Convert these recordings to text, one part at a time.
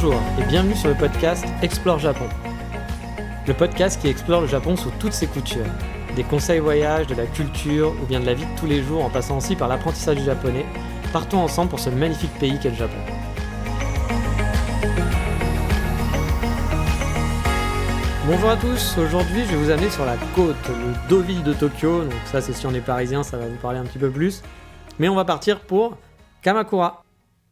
Bonjour et bienvenue sur le podcast Explore Japon. Le podcast qui explore le Japon sous toutes ses coutures. Des conseils voyage, de la culture ou bien de la vie de tous les jours en passant aussi par l'apprentissage du japonais. Partons ensemble pour ce magnifique pays qu'est le Japon. Bonjour à tous, aujourd'hui je vais vous amener sur la côte, le Deauville de Tokyo. Donc ça c'est si on est parisien, ça va vous parler un petit peu plus. Mais on va partir pour Kamakura.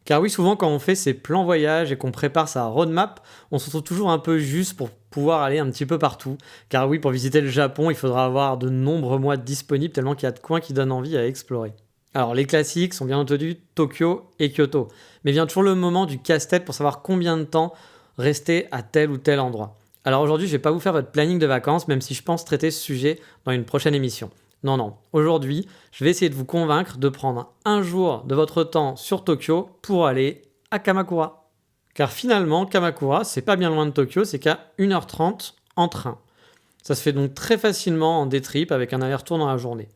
Car oui, souvent quand on fait ses plans voyage et qu'on prépare sa roadmap, on se retrouve toujours un peu juste pour pouvoir aller un petit peu partout. Car oui, pour visiter le Japon, il faudra avoir de nombreux mois disponibles tellement qu'il y a de coins qui donnent envie à explorer. Alors les classiques sont bien entendu Tokyo et Kyoto. Mais vient toujours le moment du casse-tête pour savoir combien de temps rester à tel ou tel endroit. Alors aujourd'hui, je ne vais pas vous faire votre planning de vacances, même si je pense traiter ce sujet dans une prochaine émission. Non. Aujourd'hui, je vais essayer de vous convaincre de prendre un jour de votre temps sur Tokyo pour aller à Kamakura. Car finalement, Kamakura, c'est pas bien loin de Tokyo, c'est qu'à 1h30 en train. Ça se fait donc très facilement en day trip avec un aller-retour dans la journée.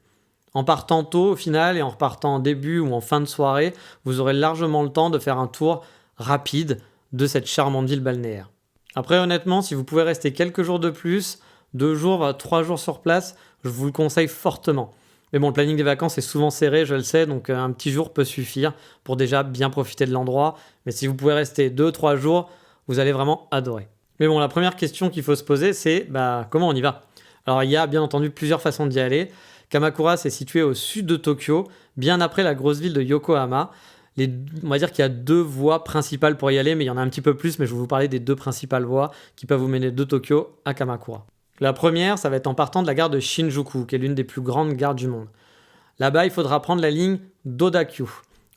En partant tôt au final et en repartant en début ou en fin de soirée, vous aurez largement le temps de faire un tour rapide de cette charmante ville balnéaire. Après honnêtement, si vous pouvez rester quelques jours de plus, 2 jours, 3 jours sur place, je vous le conseille fortement. Mais bon, le planning des vacances est souvent serré, je le sais, donc un petit jour peut suffire pour déjà bien profiter de l'endroit. Mais si vous pouvez rester 2-3 jours, vous allez vraiment adorer. Mais bon, la première question qu'il faut se poser, c'est comment on y va ? Alors il y a bien entendu plusieurs façons d'y aller. Kamakura, c'est situé au sud de Tokyo, bien après la grosse ville de Yokohama. On va dire qu'il y a 2 voies principales pour y aller, mais il y en a un petit peu plus, mais je vais vous parler des 2 principales voies qui peuvent vous mener de Tokyo à Kamakura. La première, ça va être en partant de la gare de Shinjuku, qui est l'une des plus grandes gares du monde. Là-bas, il faudra prendre la ligne d'Odakyu,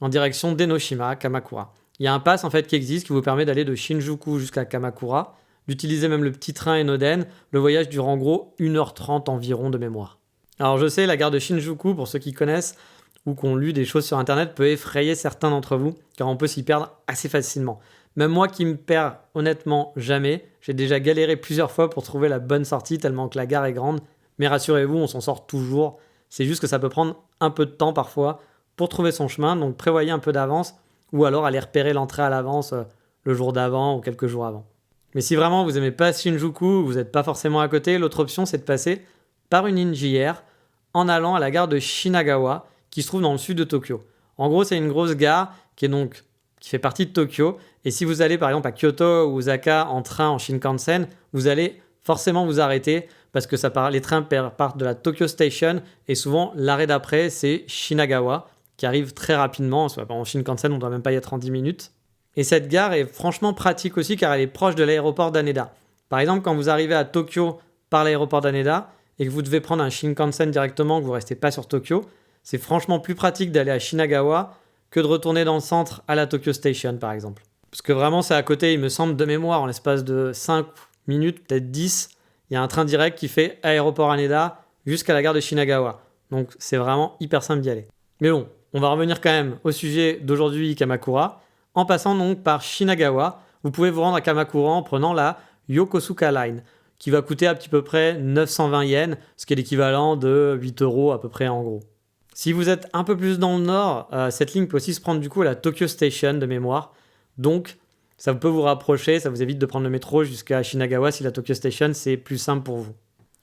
en direction d'Enoshima, Kamakura. Il y a un pass en fait qui existe qui vous permet d'aller de Shinjuku jusqu'à Kamakura, d'utiliser même le petit train Enoden. Le voyage dure en gros 1h30 environ de mémoire. Alors je sais, la gare de Shinjuku, pour ceux qui connaissent ou qui ont lu des choses sur internet, peut effrayer certains d'entre vous, car on peut s'y perdre assez facilement. Même moi qui me perds honnêtement jamais, j'ai déjà galéré plusieurs fois pour trouver la bonne sortie tellement que la gare est grande, mais rassurez-vous, on s'en sort toujours. C'est juste que ça peut prendre un peu de temps parfois pour trouver son chemin, donc prévoyez un peu d'avance ou alors allez repérer l'entrée à l'avance le jour d'avant ou quelques jours avant. Mais si vraiment vous n'aimez pas Shinjuku, vous n'êtes pas forcément à côté, l'autre option c'est de passer par une ligne JR en allant à la gare de Shinagawa qui se trouve dans le sud de Tokyo. En gros, c'est une grosse gare qui fait partie de Tokyo. Et si vous allez par exemple à Kyoto ou Osaka en train en Shinkansen, vous allez forcément vous arrêter parce que les trains partent de la Tokyo Station et souvent l'arrêt d'après c'est Shinagawa qui arrive très rapidement. En Shinkansen, on ne doit même pas y être en 10 minutes. Et cette gare est franchement pratique aussi car elle est proche de l'aéroport d'Haneda. Par exemple, quand vous arrivez à Tokyo par l'aéroport d'Haneda et que vous devez prendre un Shinkansen directement, que vous ne restez pas sur Tokyo, c'est franchement plus pratique d'aller à Shinagawa que de retourner dans le centre à la Tokyo Station par exemple. Parce que vraiment c'est à côté, il me semble de mémoire, en l'espace de 5 minutes, peut-être 10, il y a un train direct qui fait aéroport Haneda jusqu'à la gare de Shinagawa. Donc c'est vraiment hyper simple d'y aller. Mais bon, on va revenir quand même au sujet d'aujourd'hui Kamakura. En passant donc par Shinagawa, vous pouvez vous rendre à Kamakura en prenant la Yokosuka Line, qui va coûter à peu près 920 yens, ce qui est l'équivalent de 8 € à peu près en gros. Si vous êtes un peu plus dans le nord, cette ligne peut aussi se prendre du coup à la Tokyo Station de mémoire. Donc, ça peut vous rapprocher, ça vous évite de prendre le métro jusqu'à Shinagawa si la Tokyo Station, c'est plus simple pour vous.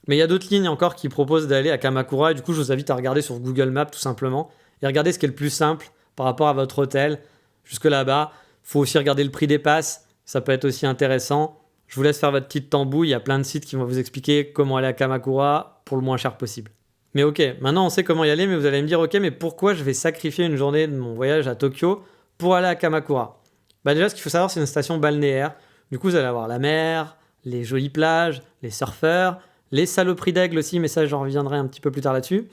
Mais il y a d'autres lignes encore qui proposent d'aller à Kamakura et du coup, je vous invite à regarder sur Google Maps tout simplement et regarder ce qui est le plus simple par rapport à votre hôtel. Jusque là-bas, il faut aussi regarder le prix des passes, ça peut être aussi intéressant. Je vous laisse faire votre petite tambouille, il y a plein de sites qui vont vous expliquer comment aller à Kamakura pour le moins cher possible. Mais ok, maintenant on sait comment y aller, mais vous allez me dire, ok, mais pourquoi je vais sacrifier une journée de mon voyage à Tokyo pour aller à Kamakura ? Déjà, ce qu'il faut savoir, c'est une station balnéaire. Du coup, vous allez avoir la mer, les jolies plages, les surfeurs, les saloperies d'aigle aussi, mais ça, j'en reviendrai un petit peu plus tard là-dessus.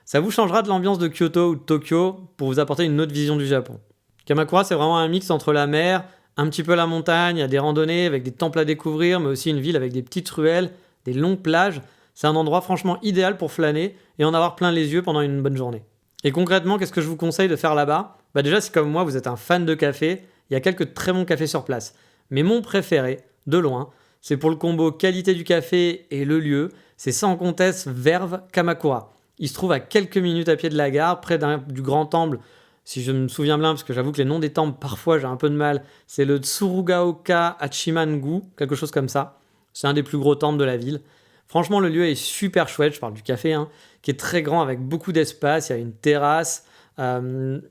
Ça vous changera de l'ambiance de Kyoto ou de Tokyo pour vous apporter une autre vision du Japon. Kamakura, c'est vraiment un mix entre la mer, un petit peu la montagne, il y a des randonnées avec des temples à découvrir, mais aussi une ville avec des petites ruelles, des longues plages. C'est un endroit franchement idéal pour flâner et en avoir plein les yeux pendant une bonne journée. Et concrètement, qu'est-ce que je vous conseille de faire là-bas ? Déjà, si comme moi, vous êtes un fan de café, il y a quelques très bons cafés sur place. Mais mon préféré, de loin, c'est pour le combo qualité du café et le lieu, c'est sans conteste Verve Kamakura. Il se trouve à quelques minutes à pied de la gare, près du grand temple si je me souviens bien, parce que j'avoue que les noms des temples, parfois j'ai un peu de mal, c'est le Tsurugaoka Hachiman-gu, quelque chose comme ça. C'est un des plus gros temples de la ville. Franchement, le lieu est super chouette, je parle du café, hein, qui est très grand avec beaucoup d'espace, il y a une terrasse, le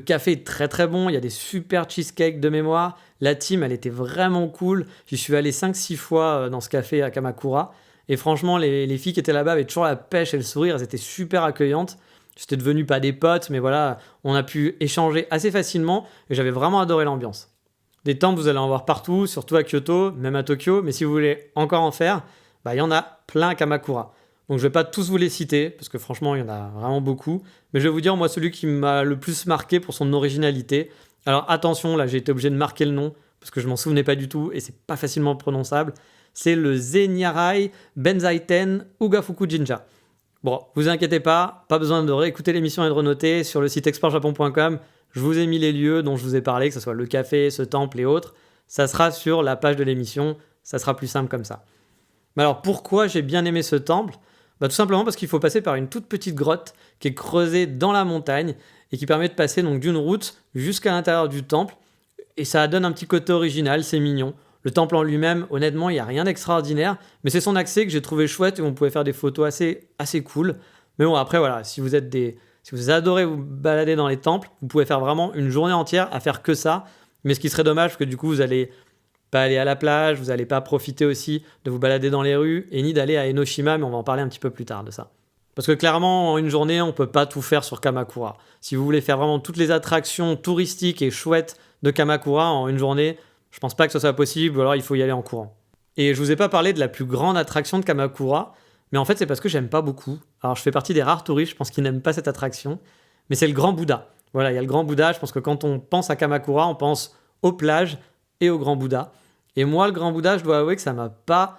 café est très très bon, il y a des super cheesecakes de mémoire, la team elle était vraiment cool, j'y suis allé 5-6 fois dans ce café à Kamakura, et franchement les filles qui étaient là-bas avaient toujours la pêche et le sourire, elles étaient super accueillantes, c'était devenu pas des potes, mais voilà, on a pu échanger assez facilement, et j'avais vraiment adoré l'ambiance. Des temples, vous allez en voir partout, surtout à Kyoto, même à Tokyo, mais si vous voulez encore en faire, il y en a plein à Kamakura. Donc je vais pas tous vous les citer, parce que franchement, il y en a vraiment beaucoup. Mais je vais vous dire, moi, celui qui m'a le plus marqué pour son originalité. Alors attention, là, j'ai été obligé de marquer le nom, parce que je m'en souvenais pas du tout, et c'est pas facilement prononçable. C'est le Zenyarai Benzaiten Ugafuku Jinja. Bon, vous inquiétez pas besoin de réécouter l'émission et de renoter. Sur le site exportjapon.com, je vous ai mis les lieux dont je vous ai parlé, que ce soit le café, ce temple et autres. Ça sera sur la page de l'émission, ça sera plus simple comme ça. Mais alors pourquoi j'ai bien aimé ce temple ? Tout simplement parce qu'il faut passer par une toute petite grotte qui est creusée dans la montagne et qui permet de passer donc d'une route jusqu'à l'intérieur du temple. Et ça donne un petit côté original, c'est mignon. Le temple en lui-même, honnêtement, il n'y a rien d'extraordinaire, mais c'est son accès que j'ai trouvé chouette et on pouvait faire des photos assez cool. Mais bon, après, voilà, si vous adorez vous balader dans les temples, vous pouvez faire vraiment une journée entière à faire que ça. Mais ce qui serait dommage, parce que du coup, vous allez pas aller à la plage, vous n'allez pas profiter aussi de vous balader dans les rues, et ni d'aller à Enoshima, mais on va en parler un petit peu plus tard de ça. Parce que clairement, en une journée, on ne peut pas tout faire sur Kamakura. Si vous voulez faire vraiment toutes les attractions touristiques et chouettes de Kamakura en une journée, je pense pas que ce soit possible, ou alors il faut y aller en courant. Et je vous ai pas parlé de la plus grande attraction de Kamakura, mais en fait c'est parce que j'aime pas beaucoup. Alors je fais partie des rares touristes, je pense, qui n'aiment pas cette attraction, mais c'est le Grand Bouddha. Voilà, il y a le Grand Bouddha, je pense que quand on pense à Kamakura, on pense aux plages et au Grand Bouddha. Et moi, le Grand Bouddha, je dois avouer que ça m'a pas...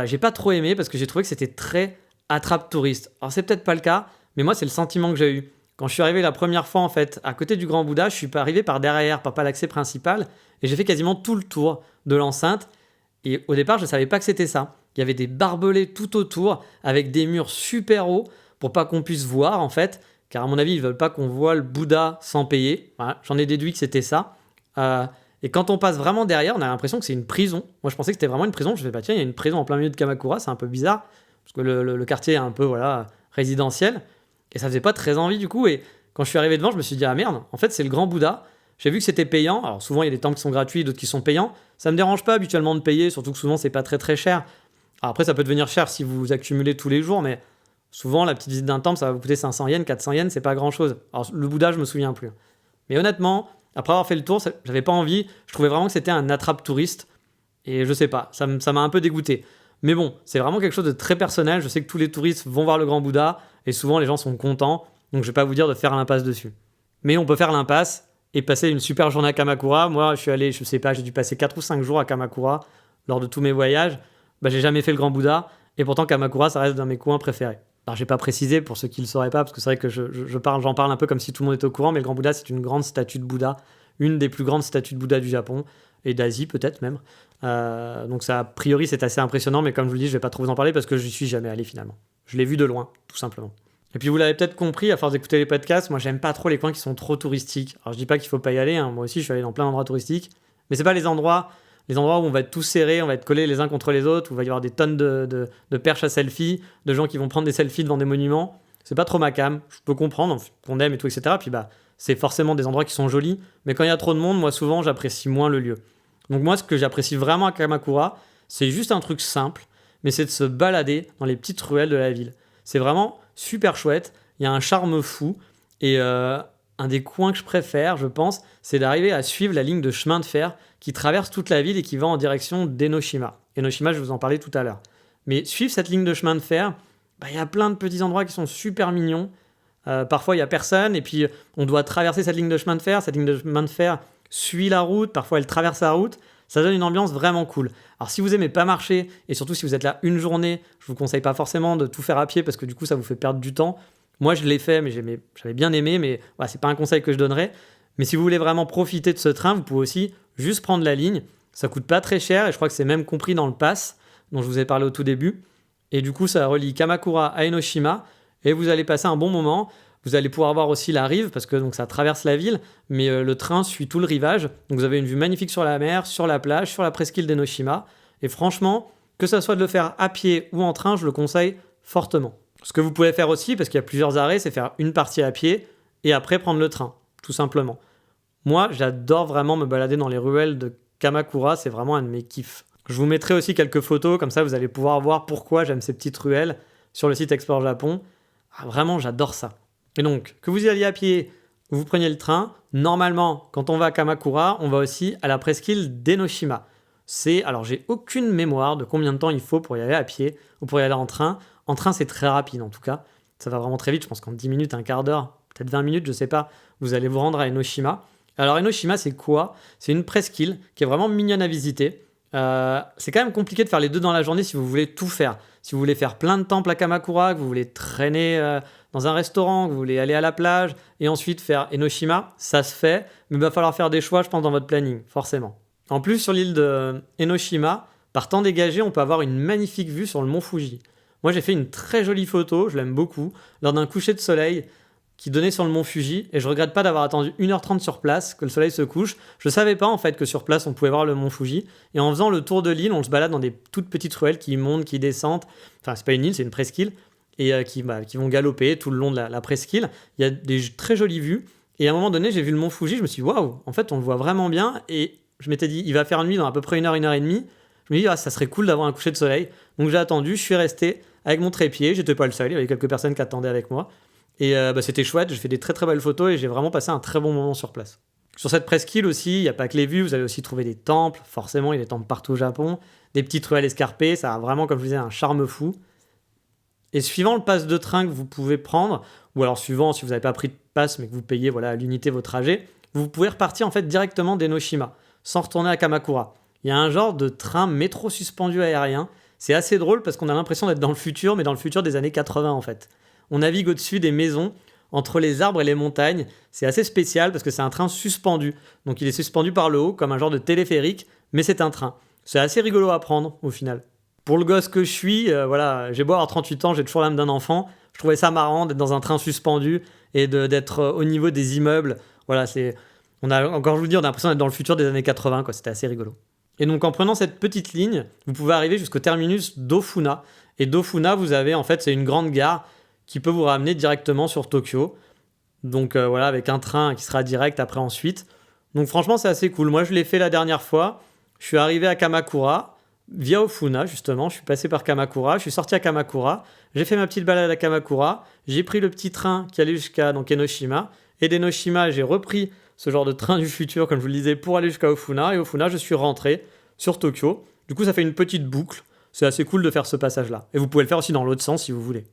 j'ai pas trop aimé parce que j'ai trouvé que c'était très attrape-touriste. Alors c'est peut-être pas le cas, mais moi c'est le sentiment que j'ai eu. Quand je suis arrivé la première fois en fait à côté du Grand Bouddha, je suis pas arrivé par derrière, par pas l'accès principal, et j'ai fait quasiment tout le tour de l'enceinte. Et au départ, je savais pas que c'était ça. Il y avait des barbelés tout autour avec des murs super hauts pour pas qu'on puisse voir en fait, car à mon avis ils veulent pas qu'on voit le Bouddha sans payer. Voilà, j'en ai déduit que c'était ça. Et quand on passe vraiment derrière, on a l'impression que c'est une prison. Moi, je pensais que c'était vraiment une prison. Je me fais tiens, il y a une prison en plein milieu de Kamakura, c'est un peu bizarre, parce que le quartier est un peu résidentiel. Et ça faisait pas très envie du coup. Et quand je suis arrivé devant, je me suis dit, ah merde, en fait, c'est le Grand Bouddha. J'ai vu que c'était payant. Alors souvent, il y a des temples qui sont gratuits, d'autres qui sont payants. Ça me dérange pas habituellement de payer, surtout que souvent, c'est pas très très cher. Alors après, ça peut devenir cher si vous accumulez tous les jours, mais souvent, la petite visite d'un temple, ça va vous coûter 500 yens, 400 yens, c'est pas grand chose. Alors le Bouddha, je me souviens plus. Mais honnêtement, après avoir fait le tour, j'avais pas envie. Je trouvais vraiment que c'était un attrape-touriste. Et je sais pas, ça m'a un peu dégoûté. Mais bon, c'est vraiment quelque chose de très personnel. Je sais que tous les touristes vont voir le Grand Bouddha. Et souvent, les gens sont contents. Donc, je vais pas vous dire de faire l'impasse dessus. Mais on peut faire l'impasse et passer une super journée à Kamakura. Moi, je suis allé, je sais pas, j'ai dû passer 4 ou 5 jours à Kamakura lors de tous mes voyages. J'ai jamais fait le Grand Bouddha. Et pourtant, Kamakura, ça reste dans mes coins préférés. Alors, j'ai pas précisé pour ceux qui le sauraient pas, parce que c'est vrai que j'en parle un peu comme si tout le monde était au courant, mais le Grand Bouddha, c'est une grande statue de Bouddha, une des plus grandes statues de Bouddha du Japon, et d'Asie peut-être même. Donc ça, a priori, c'est assez impressionnant, mais comme je vous le dis, je vais pas trop vous en parler parce que j'y suis jamais allé finalement. Je l'ai vu de loin, tout simplement. Et puis vous l'avez peut-être compris, à force d'écouter les podcasts, moi j'aime pas trop les coins qui sont trop touristiques. Alors je dis pas qu'il faut pas y aller, hein. Moi aussi je suis allé dans plein d'endroits touristiques, mais c'est pas les endroits où on va être tous serrés, on va être collés les uns contre les autres, où il va y avoir des tonnes de perches à selfie, de gens qui vont prendre des selfies devant des monuments. C'est pas trop ma cam, je peux comprendre qu'on aime et tout, etc. Puis c'est forcément des endroits qui sont jolis, mais quand il y a trop de monde, moi souvent j'apprécie moins le lieu. Donc moi ce que j'apprécie vraiment à Kamakura, c'est juste un truc simple, mais c'est de se balader dans les petites ruelles de la ville. C'est vraiment super chouette, il y a un charme fou, et un des coins que je préfère, je pense, c'est d'arriver à suivre la ligne de chemin de fer qui traverse toute la ville et qui va en direction d'Enoshima. Enoshima, je vous en parlais tout à l'heure. Mais suivre cette ligne de chemin de fer, y a plein de petits endroits qui sont super mignons. Parfois, il n'y a personne, et puis on doit traverser cette ligne de chemin de fer. Cette ligne de chemin de fer suit la route, parfois elle traverse la route. Ça donne une ambiance vraiment cool. Alors si vous aimez pas marcher, et surtout si vous êtes là une journée, je vous conseille pas forcément de tout faire à pied, parce que du coup, ça vous fait perdre du temps. Moi, je l'ai fait, mais j'avais bien aimé, mais c'est pas un conseil que je donnerais. Mais si vous voulez vraiment profiter de ce train, vous pouvez aussi juste prendre la ligne. Ça coûte pas très cher, et je crois que c'est même compris dans le pass dont je vous ai parlé au tout début. Et du coup, ça relie Kamakura à Enoshima, et vous allez passer un bon moment. Vous allez pouvoir voir aussi la rive parce que donc, ça traverse la ville, mais le train suit tout le rivage. Donc vous avez une vue magnifique sur la mer, sur la plage, sur la presqu'île d'Enoshima. Et franchement, que ça soit de le faire à pied ou en train, je le conseille fortement. Ce que vous pouvez faire aussi, parce qu'il y a plusieurs arrêts, c'est faire une partie à pied et après prendre le train, tout simplement. Moi, j'adore vraiment me balader dans les ruelles de Kamakura, c'est vraiment un de mes kiffs. Je vous mettrai aussi quelques photos, comme ça vous allez pouvoir voir pourquoi j'aime ces petites ruelles sur le site Explore Japon. Ah, vraiment, j'adore ça. Et donc, que vous y alliez à pied ou vous preniez le train, normalement, quand on va à Kamakura, on va aussi à la presqu'île d'Enoshima. Alors, j'ai aucune mémoire de combien de temps il faut pour y aller à pied ou pour y aller en train. En train, c'est très rapide en tout cas. Ça va vraiment très vite, je pense qu'en 10 minutes, un quart d'heure, peut-être 20 minutes, je sais pas, vous allez vous rendre à Enoshima. Alors, Enoshima, c'est quoi? C'est une presqu'île qui est vraiment mignonne à visiter. C'est quand même compliqué de faire les deux dans la journée si vous voulez tout faire. Si vous voulez faire plein de temples à Kamakura, que vous voulez traîner dans un restaurant, que vous voulez aller à la plage et ensuite faire Enoshima, ça se fait, mais il va falloir faire des choix, je pense, dans votre planning, forcément. En plus, sur l'île de Enoshima, par temps dégagé, on peut avoir une magnifique vue sur le mont Fuji. Moi, j'ai fait une très jolie photo, je l'aime beaucoup, lors d'un coucher de soleil qui donnait sur le mont Fuji, et je regrette pas d'avoir attendu 1h30 sur place, que le soleil se couche. Je savais pas en fait que sur place on pouvait voir le mont Fuji, et en faisant le tour de l'île, on se balade dans des toutes petites ruelles qui montent, qui descendent, enfin c'est pas une île, c'est une presqu'île, et qui vont galoper tout le long de la presqu'île. Il y a des très jolies vues, et à un moment donné j'ai vu le mont Fuji, je me suis dit waouh, en fait on le voit vraiment bien, et je m'étais dit il va faire nuit dans à peu près 1 heure et demie, je me dis ça serait cool d'avoir un coucher de soleil, donc j'ai attendu, je suis resté avec mon trépied, j'étais pas le seul, il y avait quelques personnes qui attendaient avec moi. Et c'était chouette, j'ai fait des très très belles photos et j'ai vraiment passé un très bon moment sur place. Sur cette presqu'île aussi, il n'y a pas que les vues, vous allez aussi trouver des temples, forcément il y a des temples partout au Japon, des petites ruelles escarpées, ça a vraiment, comme je vous disais, un charme fou. Et suivant le pass de train que vous pouvez prendre, ou alors suivant si vous n'avez pas pris de pass mais que vous payez à l'unité vos trajets, vous pouvez repartir en fait directement d'Enoshima, sans retourner à Kamakura. Il y a un genre de train métro suspendu aérien, c'est assez drôle parce qu'on a l'impression d'être dans le futur, mais dans le futur des années 80 en fait. On navigue au-dessus des maisons, entre les arbres et les montagnes. C'est assez spécial parce que c'est un train suspendu. Donc il est suspendu par le haut, comme un genre de téléphérique, mais c'est un train. C'est assez rigolo à prendre, au final. Pour le gosse que je suis, j'ai beau avoir 38 ans, j'ai toujours l'âme d'un enfant. Je trouvais ça marrant d'être dans un train suspendu et d'être au niveau des immeubles. Encore je vous le dis, on a l'impression d'être dans le futur des années 80, quoi. C'était assez rigolo. Et donc en prenant cette petite ligne, vous pouvez arriver jusqu'au terminus d'Ofuna. Et d'Ofuna, vous avez, en fait, c'est une grande gare qui peut vous ramener directement sur Tokyo. Donc avec un train qui sera direct après ensuite. Donc franchement, c'est assez cool. Moi, je l'ai fait la dernière fois. Je suis arrivé à Kamakura via Ofuna, justement. Je suis passé par Kamakura. Je suis sorti à Kamakura. J'ai fait ma petite balade à Kamakura. J'ai pris le petit train qui allait jusqu'à Enoshima. Et d'Enoshima, j'ai repris ce genre de train du futur, comme je vous le disais, pour aller jusqu'à Ofuna. Et Ofuna, je suis rentré sur Tokyo. Du coup, ça fait une petite boucle. C'est assez cool de faire ce passage-là. Et vous pouvez le faire aussi dans l'autre sens si vous voulez.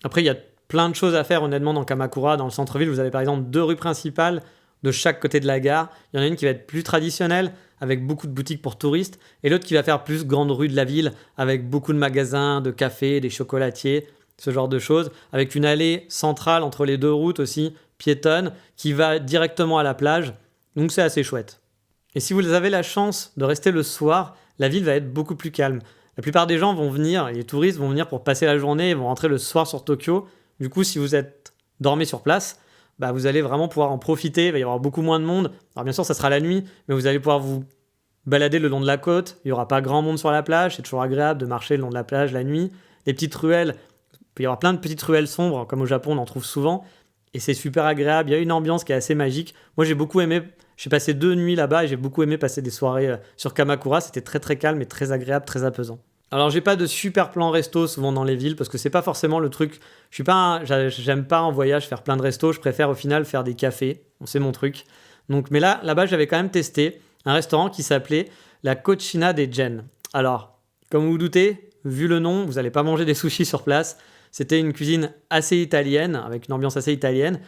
Après, il y a plein de choses à faire honnêtement dans Kamakura. Dans le centre-ville, vous avez par exemple 2 rues principales de chaque côté de la gare. Il y en a une qui va être plus traditionnelle, avec beaucoup de boutiques pour touristes, et l'autre qui va faire plus grande rue de la ville, avec beaucoup de magasins, de cafés, des chocolatiers, ce genre de choses, avec une allée centrale entre les 2 routes aussi, piétonne, qui va directement à la plage. Donc c'est assez chouette. Et si vous avez la chance de rester le soir, la ville va être beaucoup plus calme. La plupart des gens vont venir, les touristes vont venir pour passer la journée et vont rentrer le soir sur Tokyo. Du coup, si vous êtes dormez sur place, vous allez vraiment pouvoir en profiter. Il va y avoir beaucoup moins de monde. Alors bien sûr, ça sera la nuit, mais vous allez pouvoir vous balader le long de la côte. Il n'y aura pas grand monde sur la plage. C'est toujours agréable de marcher le long de la plage la nuit. Les petites ruelles, il peut y avoir plein de petites ruelles sombres, comme au Japon, on en trouve souvent. Et c'est super agréable. Il y a une ambiance qui est assez magique. Moi, j'ai beaucoup aimé. J'ai passé 2 nuits là-bas et j'ai beaucoup aimé passer des soirées sur Kamakura. C'était très très calme et très agréable, très apaisant. Alors j'ai pas de super plan resto souvent dans les villes parce que c'est pas forcément le truc. J'aime pas en voyage faire plein de restos. Je préfère au final faire des cafés. C'est mon truc. Donc mais là-bas j'avais quand même testé un restaurant qui s'appelait la Cucina des Gen. Alors comme vous vous doutez, vu le nom, vous n'allez pas manger des sushis sur place. C'était une cuisine assez italienne avec une ambiance assez italienne.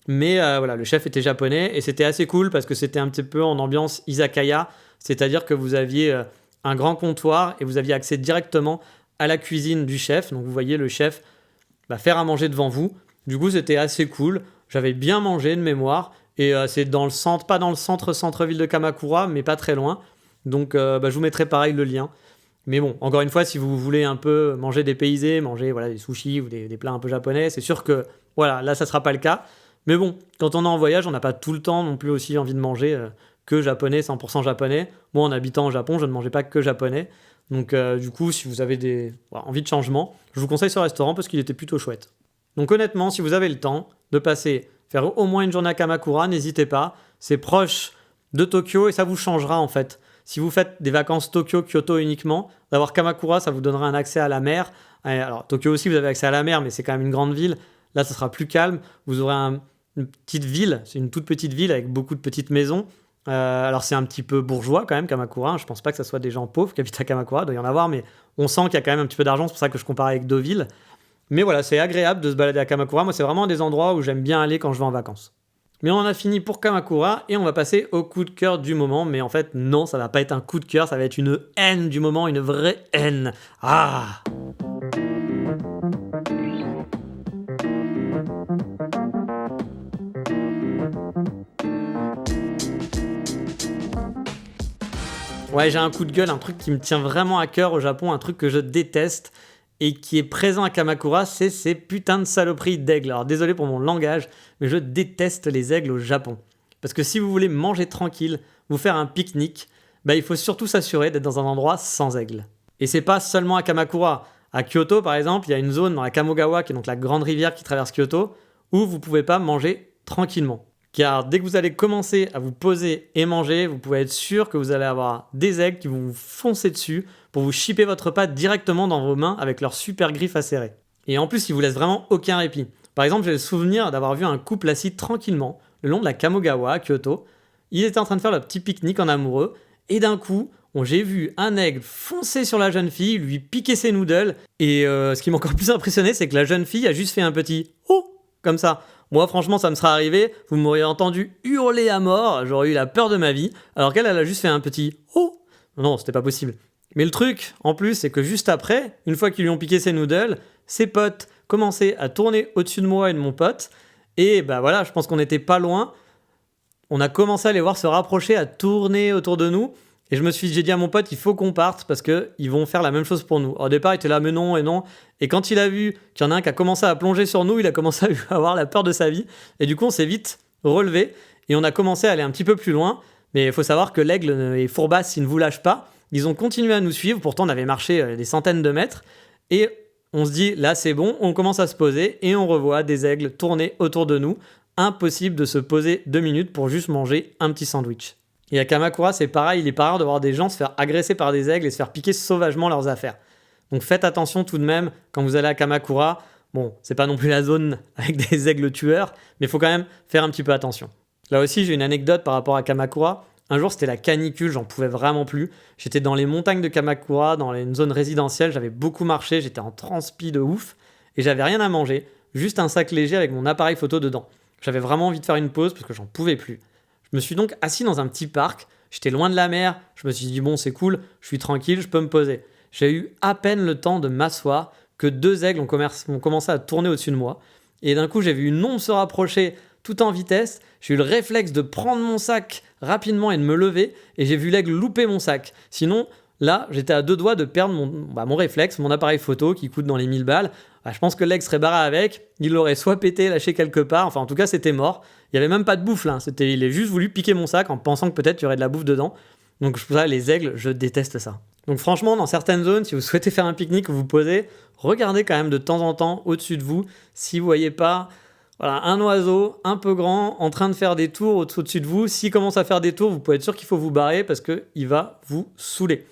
Mais le chef était japonais et c'était assez cool parce que c'était un petit peu en ambiance izakaya, c'est-à-dire que vous aviez un grand comptoir et vous aviez accès directement à la cuisine du chef. Donc vous voyez le chef faire à manger devant vous. Du coup, c'était assez cool. J'avais bien mangé de mémoire et c'est dans le centre, pas dans le centre-ville de Kamakura, mais pas très loin. Donc je vous mettrai pareil le lien. Mais bon, encore une fois, si vous voulez un peu manger dépaysé, manger des sushis ou des plats un peu japonais, c'est sûr que voilà, là ça sera pas le cas. Mais bon, quand on est en voyage, on n'a pas tout le temps non plus aussi envie de manger que japonais, 100% japonais. Moi, en habitant au Japon, je ne mangeais pas que japonais. Donc du coup, si vous avez envie de changement, je vous conseille ce restaurant parce qu'il était plutôt chouette. Donc honnêtement, si vous avez le temps de faire au moins une journée à Kamakura, n'hésitez pas. C'est proche de Tokyo et ça vous changera en fait. Si vous faites des vacances Tokyo-Kyoto uniquement, d'avoir Kamakura, ça vous donnera un accès à la mer. Alors Tokyo aussi, vous avez accès à la mer, mais c'est quand même une grande ville. Là, ça sera plus calme. Vous aurez une petite ville, c'est une toute petite ville avec beaucoup de petites maisons. Alors c'est un petit peu bourgeois quand même, Kamakura. Je pense pas que ça soit des gens pauvres qui habitent à Kamakura, il doit y en avoir, mais on sent qu'il y a quand même un petit peu d'argent, c'est pour ça que je compare avec Deauville. Mais voilà, c'est agréable de se balader à Kamakura. Moi, c'est vraiment un des endroits où j'aime bien aller quand je vais en vacances. Mais on en a fini pour Kamakura et on va passer au coup de cœur du moment. Mais en fait, non, ça va pas être un coup de cœur, ça va être une haine du moment, une vraie haine. Ah! Ouais, j'ai un coup de gueule, un truc qui me tient vraiment à cœur au Japon, un truc que je déteste et qui est présent à Kamakura, c'est ces putains de saloperies d'aigles. Alors désolé pour mon langage, mais je déteste les aigles au Japon. Parce que si vous voulez manger tranquille, vous faire un pique-nique, il faut surtout s'assurer d'être dans un endroit sans aigles. Et c'est pas seulement à Kamakura. À Kyoto, par exemple, il y a une zone dans la Kamogawa, qui est donc la grande rivière qui traverse Kyoto, où vous pouvez pas manger tranquillement. Car dès que vous allez commencer à vous poser et manger, vous pouvez être sûr que vous allez avoir des aigles qui vont vous foncer dessus pour vous chipper votre repas directement dans vos mains avec leurs super griffes acérées. Et en plus, ils vous laissent vraiment aucun répit. Par exemple, j'ai le souvenir d'avoir vu un couple assis tranquillement le long de la Kamogawa à Kyoto. Ils étaient en train de faire leur petit pique-nique en amoureux et d'un coup, j'ai vu un aigle foncer sur la jeune fille, lui piquer ses noodles et ce qui m'a encore plus impressionné, c'est que la jeune fille a juste fait un petit « oh » comme ça. Moi, franchement, ça me serait arrivé, vous m'auriez entendu hurler à mort, j'aurais eu la peur de ma vie, alors qu'elle a juste fait un petit « oh ». Non, c'était pas possible. Mais le truc, en plus, c'est que juste après, une fois qu'ils lui ont piqué ses noodles, ses potes commençaient à tourner au-dessus de moi et de mon pote, et voilà, je pense qu'on n'était pas loin. On a commencé à les voir se rapprocher, à tourner autour de nous, et j'ai dit à mon pote, il faut qu'on parte parce qu'ils vont faire la même chose pour nous. Au départ, il était là, mais non, et non. Et quand il a vu qu'il y en a un qui a commencé à plonger sur nous, il a commencé à avoir la peur de sa vie. Et du coup, on s'est vite relevé et on a commencé à aller un petit peu plus loin. Mais il faut savoir que l'aigle est fourbasse, il ne vous lâche pas. Ils ont continué à nous suivre. Pourtant, on avait marché des centaines de mètres. Et on se dit, là, c'est bon, on commence à se poser et on revoit des aigles tourner autour de nous. Impossible de se poser 2 minutes pour juste manger un petit sandwich. Et à Kamakura, c'est pareil, il est pas rare de voir des gens se faire agresser par des aigles et se faire piquer sauvagement leurs affaires. Donc faites attention tout de même quand vous allez à Kamakura. Bon, c'est pas non plus la zone avec des aigles tueurs, mais il faut quand même faire un petit peu attention. Là aussi, j'ai une anecdote par rapport à Kamakura. Un jour, c'était la canicule, j'en pouvais vraiment plus. J'étais dans les montagnes de Kamakura, dans une zone résidentielle, j'avais beaucoup marché, j'étais en transpi de ouf, et j'avais rien à manger, juste un sac léger avec mon appareil photo dedans. J'avais vraiment envie de faire une pause parce que j'en pouvais plus. Je me suis donc assis dans un petit parc, j'étais loin de la mer, je me suis dit bon c'est cool, je suis tranquille, je peux me poser. J'ai eu à peine le temps de m'asseoir que 2 aigles ont commencé à tourner au-dessus de moi. Et d'un coup j'ai vu une ombre se rapprocher tout en vitesse, j'ai eu le réflexe de prendre mon sac rapidement et de me lever, et j'ai vu l'aigle louper mon sac. Sinon, là, j'étais à 2 doigts de perdre mon réflexe, mon appareil photo qui coûte dans les 1000 balles. Je pense que l'aigle serait barré avec, il l'aurait soit pété, lâché quelque part, enfin en tout cas c'était mort. Il n'y avait même pas de bouffe là, il a juste voulu piquer mon sac en pensant que peut-être il y aurait de la bouffe dedans. Donc pour ça, les aigles, je déteste ça. Donc franchement, dans certaines zones, si vous souhaitez faire un pique-nique ou vous posez, regardez quand même de temps en temps au-dessus de vous, si vous voyez pas un oiseau un peu grand en train de faire des tours au-dessus de vous. S'il commence à faire des tours, vous pouvez être sûr qu'il faut vous barrer parce qu'il va vous saouler.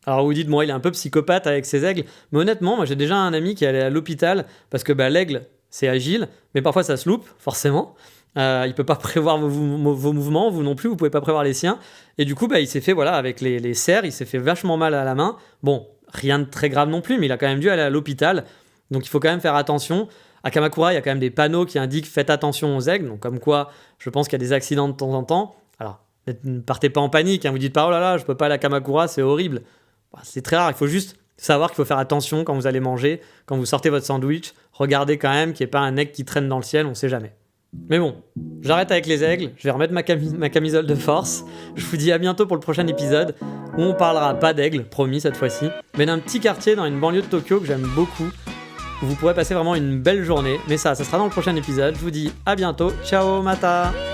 Alors vous dites, moi il est un peu psychopathe avec ses aigles, mais honnêtement, moi j'ai déjà un ami qui est allé à l'hôpital parce que l'aigle c'est agile, mais parfois ça se loupe, forcément. Il peut pas prévoir vos mouvements, vous non plus, vous pouvez pas prévoir les siens. Et du coup, il s'est fait, avec les serres, il s'est fait vachement mal à la main. Bon, rien de très grave non plus, mais il a quand même dû aller à l'hôpital. Donc il faut quand même faire attention. À Kamakura, il y a quand même des panneaux qui indiquent faites attention aux aigles. Donc comme quoi, je pense qu'il y a des accidents de temps en temps. Alors, ne partez pas en panique, vous dites pas oh là là, je peux pas aller à Kamakura, c'est horrible. C'est très rare, il faut juste savoir qu'il faut faire attention quand vous allez manger, quand vous sortez votre sandwich. Regardez quand même qu'il n'y ait pas un aigle qui traîne dans le ciel, on sait jamais. Mais bon, j'arrête avec les aigles, je vais remettre ma camisole de force. Je vous dis à bientôt pour le prochain épisode où on parlera pas d'aigle, promis cette fois-ci, mais d'un petit quartier dans une banlieue de Tokyo que j'aime beaucoup. où vous pourrez passer vraiment une belle journée. Mais ça sera dans le prochain épisode. Je vous dis à bientôt. Ciao, Mata!